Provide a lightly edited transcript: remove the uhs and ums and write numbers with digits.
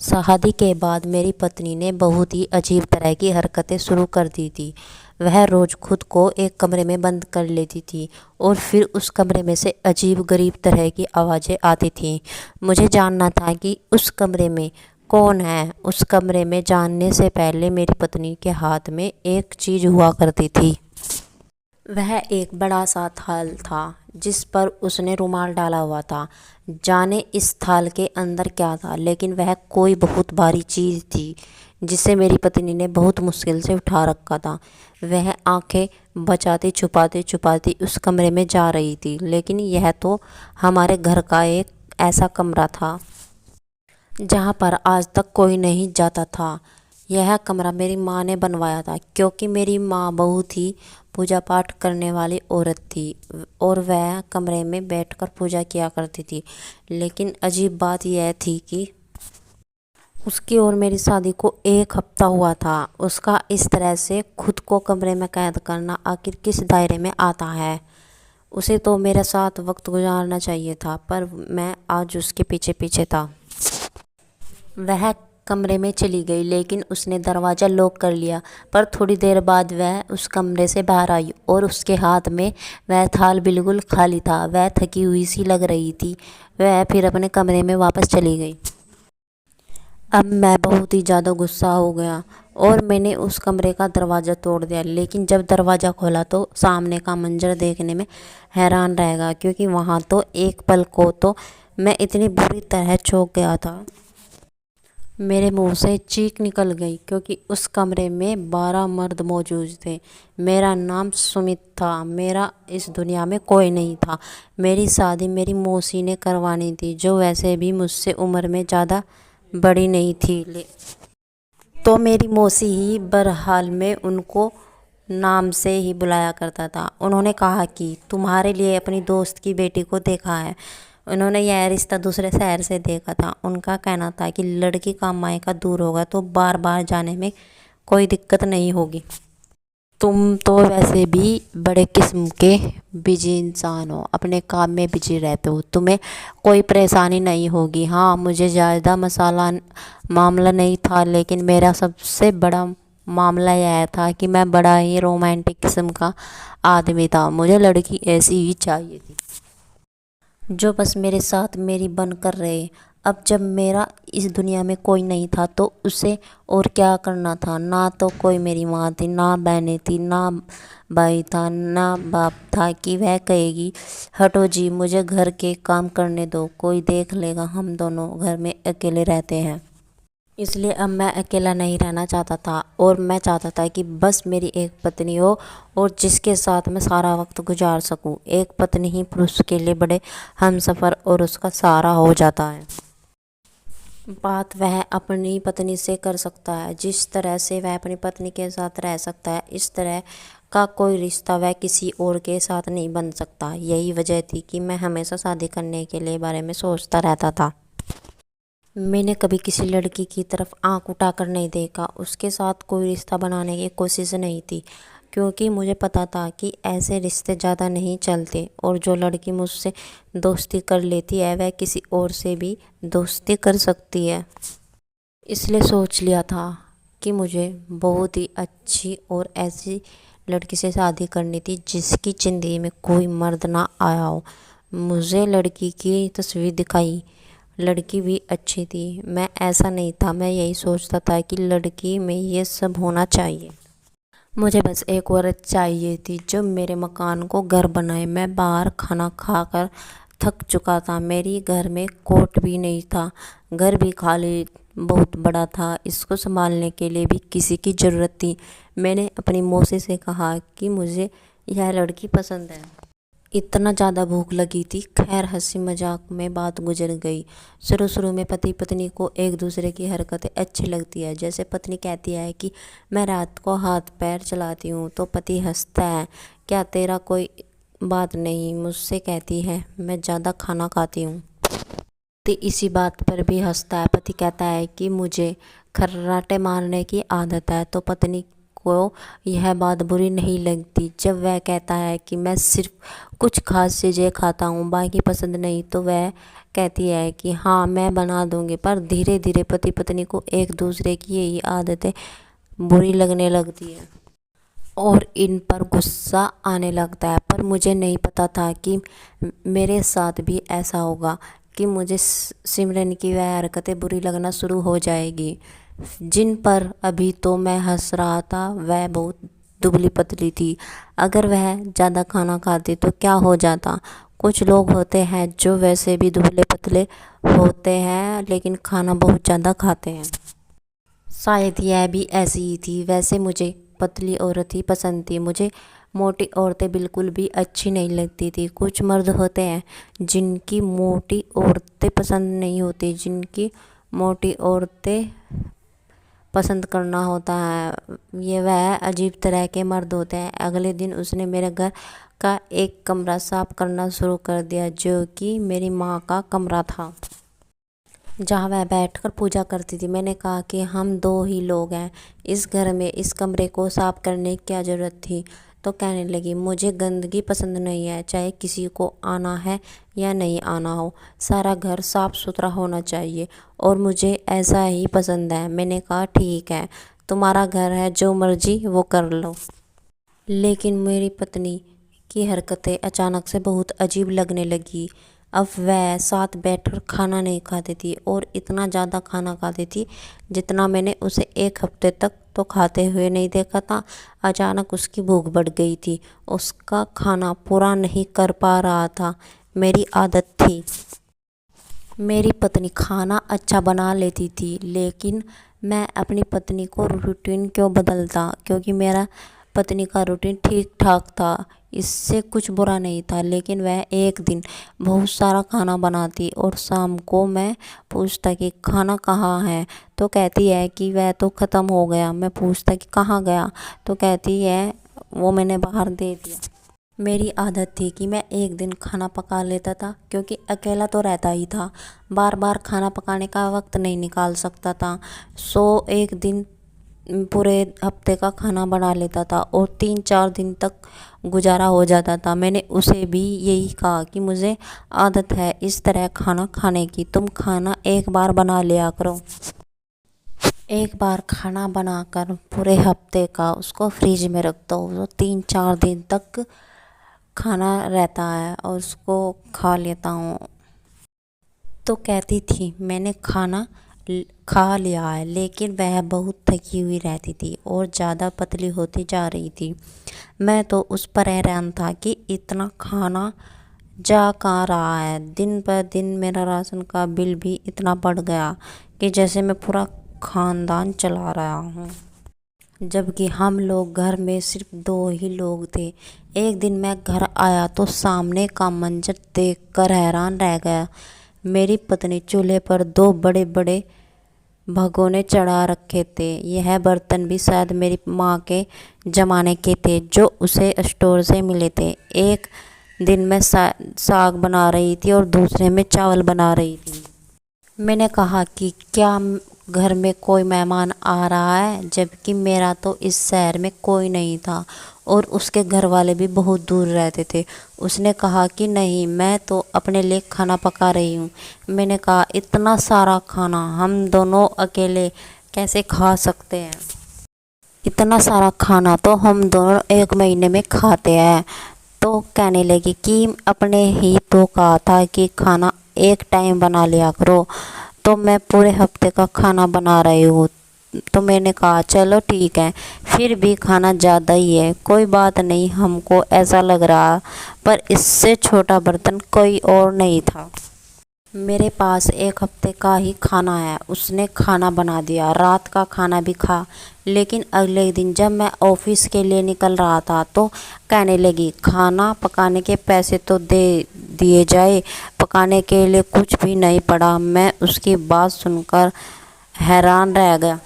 शादी के बाद मेरी पत्नी ने बहुत ही अजीब तरह की हरकतें शुरू कर दी थी। वह रोज़ खुद को एक कमरे में बंद कर लेती थी और फिर उस कमरे में से अजीब गरीब तरह की आवाज़ें आती थीं। मुझे जानना था कि उस कमरे में कौन है। उस कमरे में जानने से पहले मेरी पत्नी के हाथ में एक चीज़ हुआ करती थी। वह एक बड़ा सा थाल था जिस पर उसने रुमाल डाला हुआ था। जाने इस थाल के अंदर क्या था, लेकिन वह कोई बहुत भारी चीज़ थी जिसे मेरी पत्नी ने बहुत मुश्किल से उठा रखा था। वह आंखें बचाती छुपाती छुपाती उस कमरे में जा रही थी, लेकिन यह तो हमारे घर का एक ऐसा कमरा था जहाँ पर आज तक कोई नहीं जाता था। यह कमरा मेरी माँ ने बनवाया था, क्योंकि मेरी माँ बहुत ही पूजा पाठ करने वाली औरत थी और वह कमरे में बैठकर पूजा किया करती थी। लेकिन अजीब बात यह थी कि उसकी और मेरी शादी को 1 हफ्ता हुआ था। उसका इस तरह से खुद को कमरे में कैद करना आखिर किस दायरे में आता है। उसे तो मेरे साथ वक्त गुजारना चाहिए था, पर मैं आज उसके पीछे पीछे था। वह कमरे में चली गई, लेकिन उसने दरवाज़ा लॉक कर लिया। पर थोड़ी देर बाद वह उस कमरे से बाहर आई और उसके हाथ में वह थाल बिल्कुल खाली था। वह थकी हुई सी लग रही थी। वह फिर अपने कमरे में वापस चली गई। अब मैं बहुत ही ज़्यादा गुस्सा हो गया और मैंने उस कमरे का दरवाज़ा तोड़ दिया। लेकिन जब दरवाज़ा खोला तो सामने का मंजर देखने में हैरान रह गया, क्योंकि वहाँ तो एक पल को तो मैं इतनी बुरी तरह चौंक गया था। मेरे मुंह से चीख निकल गई, क्योंकि उस कमरे में 12 मर्द मौजूद थे। मेरा नाम सुमित था। मेरा इस दुनिया में कोई नहीं था। मेरी शादी मेरी मौसी ने करवानी थी, जो वैसे भी मुझसे उम्र में ज़्यादा बड़ी नहीं थी। तो मेरी मौसी ही बहरहाल में उनको नाम से ही बुलाया करता था। उन्होंने कहा कि तुम्हारे लिए अपनी दोस्त की बेटी को देखा है। उन्होंने यह रिश्ता दूसरे शहर से देखा था। उनका कहना था कि लड़की का मायका दूर होगा तो बार बार जाने में कोई दिक्कत नहीं होगी। तुम तो वैसे भी बड़े किस्म के बिजी इंसान हो, अपने काम में बिजी रहते हो, तुम्हें कोई परेशानी नहीं होगी। हाँ, मुझे ज़्यादा मामला नहीं था, लेकिन मेरा सबसे बड़ा मामला यह था कि मैं बड़ा ही रोमांटिक किस्म का आदमी था। मुझे लड़की ऐसी ही चाहिए थी जो बस मेरे साथ मेरी बन कर रहे। अब जब मेरा इस दुनिया में कोई नहीं था तो उसे और क्या करना था। ना तो कोई मेरी माँ थी, ना बहनें थी, ना भाई था, ना बाप था कि वह कहेगी हटो जी, मुझे घर के काम करने दो, कोई देख लेगा, हम दोनों घर में अकेले रहते हैं। इसलिए अब मैं अकेला नहीं रहना चाहता था और मैं चाहता था कि बस मेरी एक पत्नी हो और जिसके साथ मैं सारा वक्त गुजार सकूं। एक पत्नी ही पुरुष के लिए बड़े हमसफ़र और उसका सहारा हो जाता है। बात वह अपनी पत्नी से कर सकता है जिस तरह से वह अपनी पत्नी के साथ रह सकता है। इस तरह का कोई रिश्ता वह किसी और के साथ नहीं बन सकता। यही वजह थी कि मैं हमेशा शादी करने के लिए बारे में सोचता रहता था। मैंने कभी किसी लड़की की तरफ आंख उठाकर नहीं देखा। उसके साथ कोई रिश्ता बनाने की कोशिश नहीं थी, क्योंकि मुझे पता था कि ऐसे रिश्ते ज़्यादा नहीं चलते और जो लड़की मुझसे दोस्ती कर लेती है वह किसी और से भी दोस्ती कर सकती है। इसलिए सोच लिया था कि मुझे बहुत ही अच्छी और ऐसी लड़की से शादी करनी थी जिसकी ज़िंदगी में कोई मर्द ना आया हो। मुझे लड़की की तस्वीर दिखाई। लड़की भी अच्छी थी। मैं ऐसा नहीं था, मैं यही सोचता था कि लड़की में ये सब होना चाहिए। मुझे बस एक औरत चाहिए थी जो मेरे मकान को घर बनाए। मैं बाहर खाना खाकर थक चुका था। मेरी घर में कोट भी नहीं था। घर भी खाली बहुत बड़ा था। इसको संभालने के लिए भी किसी की ज़रूरत थी। मैंने अपनी मौसी से कहा कि मुझे यह लड़की पसंद है। इतना ज़्यादा भूख लगी थी। खैर, हंसी मजाक में बात गुजर गई। शुरू शुरू में पति पत्नी को एक दूसरे की हरकतें अच्छी लगती है। जैसे पत्नी कहती है कि मैं रात को हाथ पैर चलाती हूँ तो पति हंसता है, क्या तेरा कोई बात नहीं। मुझसे कहती है मैं ज़्यादा खाना खाती हूँ, पति इसी बात पर भी हंसता है। पति कहता है कि मुझे खर्राटे मारने की आदत है तो पत्नी को यह बात बुरी नहीं लगती। जब वह कहता है कि मैं सिर्फ कुछ खास चीज़ें खाता हूँ, बाकी पसंद नहीं, तो वह कहती है कि हाँ मैं बना दूँगी। पर धीरे धीरे पति पत्नी को एक दूसरे की यही आदतें बुरी लगने लगती है और इन पर गुस्सा आने लगता है। पर मुझे नहीं पता था कि मेरे साथ भी ऐसा होगा, कि मुझे सिमरन की वह हरकतें बुरी लगना शुरू हो जाएगी, जिन पर अभी तो मैं हंस रहा था। वह बहुत दुबली पतली थी। अगर वह ज़्यादा खाना खाती तो क्या हो जाता। कुछ लोग होते हैं जो वैसे भी दुबले पतले होते हैं लेकिन खाना बहुत ज़्यादा खाते हैं। शायद यह भी ऐसी ही थी। वैसे मुझे पतली औरत ही पसंद थी। मुझे मोटी औरतें बिल्कुल भी अच्छी नहीं लगती थी। कुछ मर्द होते हैं जिनकी मोटी औरतें पसंद नहीं होती, जिनकी मोटी औरतें पसंद करना होता है। ये वह अजीब तरह के मर्द होते हैं। अगले दिन उसने मेरे घर का एक कमरा साफ करना शुरू कर दिया, जो कि मेरी माँ का कमरा था, जहाँ वह बैठकर पूजा करती थी। मैंने कहा कि हम दो ही लोग हैं इस घर में, इस कमरे को साफ करने की क्या ज़रूरत थी। तो कहने लगी, मुझे गंदगी पसंद नहीं है, चाहे किसी को आना है या नहीं आना हो, सारा घर साफ सुथरा होना चाहिए और मुझे ऐसा ही पसंद है। मैंने कहा ठीक है, तुम्हारा घर है, जो मर्जी वो कर लो। लेकिन मेरी पत्नी की हरकतें अचानक से बहुत अजीब लगने लगी। अब वह साथ बैठकर खाना नहीं खाती थी और इतना ज़्यादा खाना खाती थी जितना मैंने उसे एक हफ्ते तक तो खाते हुए नहीं देखा था। अचानक उसकी भूख बढ़ गई थी। उसका खाना पूरा नहीं कर पा रहा था। मेरी आदत थी, मेरी पत्नी खाना अच्छा बना लेती थी, लेकिन मैं अपनी पत्नी को रूटीन क्यों बदलता, क्योंकि मेरा पत्नी का रूटीन ठीक ठाक था, इससे कुछ बुरा नहीं था। लेकिन वह एक दिन बहुत सारा खाना बनाती और शाम को मैं पूछता कि खाना कहाँ है, तो कहती है कि वह तो ख़त्म हो गया। मैं पूछता कि कहाँ गया, तो कहती है वो मैंने बाहर दे दिया। मेरी आदत थी कि मैं एक दिन खाना पका लेता था, क्योंकि अकेला तो रहता ही था, बार बार खाना पकाने का वक्त नहीं निकाल सकता था। एक दिन पूरे हफ्ते का खाना बना लेता था और 3-4 दिन तक गुजारा हो जाता था। मैंने उसे भी यही कहा कि मुझे आदत है इस तरह खाना खाने की, तुम खाना एक बार बना लिया करो। एक बार खाना बनाकर पूरे हफ्ते का उसको फ्रिज में रख दो, तो 3-4 दिन तक खाना रहता है और उसको खा लेता हूँ। तो कहती थी मैंने खाना खा लिया है, लेकिन वह बहुत थकी हुई रहती थी और ज़्यादा पतली होती जा रही थी। मैं तो उस पर हैरान था कि इतना खाना जा कहाँ रहा है। दिन पर दिन मेरा राशन का बिल भी इतना बढ़ गया कि जैसे मैं पूरा ख़ानदान चला रहा हूँ, जबकि हम लोग घर में सिर्फ 2 ही लोग थे। एक दिन मैं घर आया तो सामने का मंजर देखकर हैरान रह गया। मेरी पत्नी चूल्हे पर 2 बड़े बड़े भगोने चढ़ा रखे थे। यह बर्तन भी शायद मेरी माँ के ज़माने के थे, जो उसे स्टोर से मिले थे। एक दिन मैं साग बना रही थी और दूसरे में चावल बना रही थी। मैंने कहा कि क्या घर में कोई मेहमान आ रहा है, जबकि मेरा तो इस शहर में कोई नहीं था और उसके घर वाले भी बहुत दूर रहते थे। उसने कहा कि नहीं, मैं तो अपने लिए खाना पका रही हूँ। मैंने कहा इतना सारा खाना हम दोनों अकेले कैसे खा सकते हैं। इतना सारा खाना तो हम दोनों 1 महीने में खाते हैं। तो कहने लगी कि अपने ही तो कहा था कि खाना एक टाइम बना लिया करो, तो मैं पूरे हफ्ते का खाना बना रही हूँ। तो मैंने कहा चलो ठीक है, फिर भी खाना ज़्यादा ही है, कोई बात नहीं, हमको ऐसा लग रहा, पर इससे छोटा बर्तन कोई और नहीं था। मेरे पास 1 हफ्ते का ही खाना है। उसने खाना बना दिया, रात का खाना भी खा। लेकिन अगले दिन जब मैं ऑफिस के लिए निकल रहा था तो कहने लगी खाना पकाने के पैसे तो दे दिए जाए, पकाने के लिए कुछ भी नहीं पड़ा। मैं उसकी बात सुनकर हैरान रह गया।